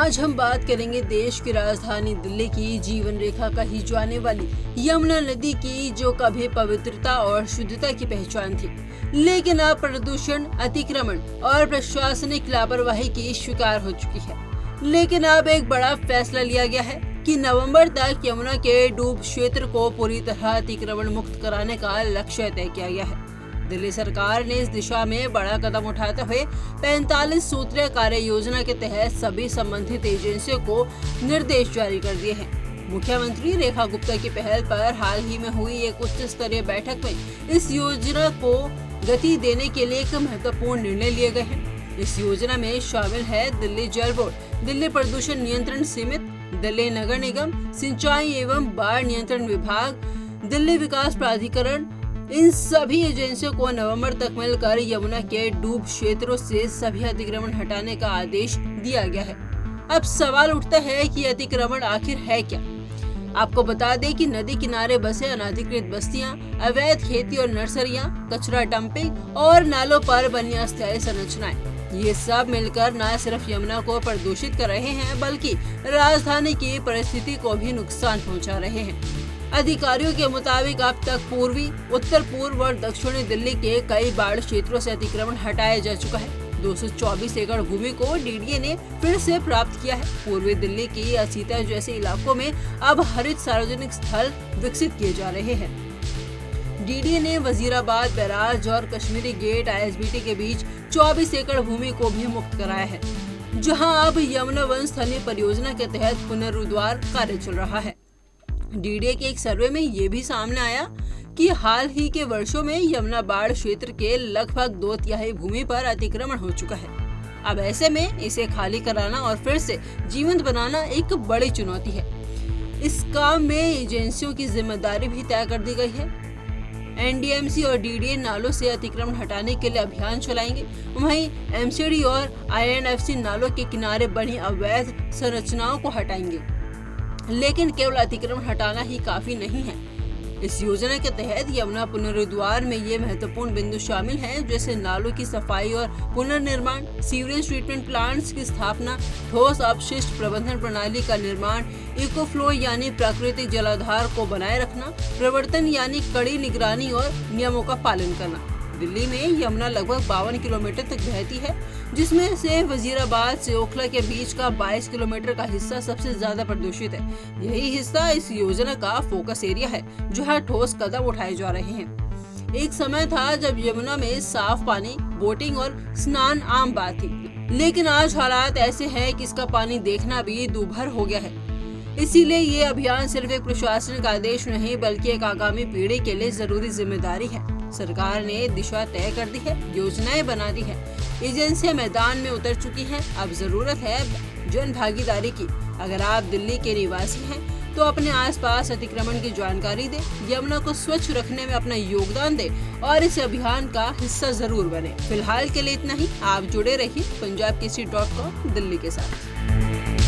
आज हम बात करेंगे देश की राजधानी दिल्ली की जीवन रेखा कही जाने वाली यमुना नदी की, जो कभी पवित्रता और शुद्धता की पहचान थी, लेकिन अब प्रदूषण, अतिक्रमण और प्रशासनिक लापरवाही की शिकार हो चुकी है। लेकिन अब एक बड़ा फैसला लिया गया है कि नवंबर तक यमुना के डूब क्षेत्र को पूरी तरह अतिक्रमण मुक्त कराने का लक्ष्य तय किया गया है। दिल्ली सरकार ने इस दिशा में बड़ा कदम उठाते हुए 45 सूत्रीय कार्य योजना के तहत सभी संबंधित एजेंसियों को निर्देश जारी कर दिए हैं। मुख्यमंत्री रेखा गुप्ता की पहल पर हाल ही में हुई एक उच्च स्तरीय बैठक में इस योजना को गति देने के लिए एक महत्वपूर्ण निर्णय लिए गए हैं। इस योजना में शामिल है दिल्ली जल बोर्ड, दिल्ली प्रदूषण नियंत्रण समिति, दिल्ली नगर निगम, सिंचाई एवं बाढ़ नियंत्रण विभाग, दिल्ली विकास प्राधिकरण। इन सभी एजेंसियों को नवंबर तक मिलकर यमुना के डूब क्षेत्रों से सभी अतिक्रमण हटाने का आदेश दिया गया है। अब सवाल उठता है कि अतिक्रमण आखिर है क्या? आपको बता दें कि नदी किनारे बसे अनाधिकृत बस्तियां, अवैध खेती और नर्सरियां, कचरा डंपिंग और नालों पर बनी अस्थायी संरचनाएं, ये सब मिलकर न सिर्फ यमुना को प्रदूषित कर रहे हैं, बल्कि राजधानी की परिस्थिति को भी नुकसान पहुंचा रहे हैं। अधिकारियों के मुताबिक अब तक पूर्वी, उत्तर पूर्व और दक्षिणी दिल्ली के कई बाढ़ क्षेत्रों से अतिक्रमण हटाया जा चुका है। 224 एकड़ भूमि को डीडीए ने फिर से प्राप्त किया है। पूर्वी दिल्ली की असीता जैसे इलाकों में अब हरित सार्वजनिक स्थल विकसित किए जा रहे हैं। डीडीए ने वजीराबाद बैराज और कश्मीरी गेट आईएसबीटी के बीच 24 एकड़ भूमि को भी मुक्त कराया है, जहां अब यमुना वन स्थलीय परियोजना के तहत पुनरुद्धार कार्य चल रहा है। डीडीए के एक सर्वे में ये भी सामने आया कि हाल ही के वर्षों में यमुना बाढ़ क्षेत्र के लगभग 2/3 भूमि पर अतिक्रमण हो चुका है। अब ऐसे में इसे खाली कराना और फिर से जीवंत बनाना एक बड़ी चुनौती है। इस काम में एजेंसियों की जिम्मेदारी भी तय कर दी गई है। एनडीएमसी और डीडीए नालों से अतिक्रमण हटाने के लिए अभियान चलाएंगे। वहीं एमसीडी और आईएनएफसी नालों के किनारे बनी अवैध संरचनाओं को हटाएंगे। लेकिन केवल अतिक्रमण हटाना ही काफी नहीं है। इस योजना के तहत यमुना पुनरुद्धार में ये महत्वपूर्ण बिंदु शामिल हैं, जैसे नालों की सफाई और पुनर्निर्माण, सीवरेज ट्रीटमेंट प्लांट्स की स्थापना, ठोस अपशिष्ट प्रबंधन प्रणाली का निर्माण, इको फ्लो यानी प्राकृतिक जलाधार को बनाए रखना, प्रवर्तन यानी कड़ी निगरानी और नियमों का पालन करना। दिल्ली में यमुना लगभग 52 किलोमीटर तक बहती है, जिसमें से वजीराबाद से ओखला के बीच का 22 किलोमीटर का हिस्सा सबसे ज्यादा प्रदूषित है। यही हिस्सा इस योजना का फोकस एरिया है, जहां ठोस कदम उठाए जा रहे हैं। एक समय था जब यमुना में साफ पानी, बोटिंग और स्नान आम बात थी, लेकिन आज हालात ऐसे हैं कि इसका पानी देखना भी दूभर हो गया है। इसीलिए ये अभियान सिर्फ एक प्रशासनिक आदेश नहीं, बल्कि एक आगामी पीढ़ी के लिए जरूरी जिम्मेदारी है। सरकार ने दिशा तय कर दी है, योजनाएं बना दी है, एजेंसियां मैदान में उतर चुकी हैं। अब जरूरत है जन भागीदारी की। अगर आप दिल्ली के निवासी हैं तो अपने आसपास अतिक्रमण की जानकारी दें, यमुना को स्वच्छ रखने में अपना योगदान दें और इस अभियान का हिस्सा जरूर बने। फिलहाल के लिए इतना ही। आप जुड़े रहिए punjabkesari.com दिल्ली के साथ।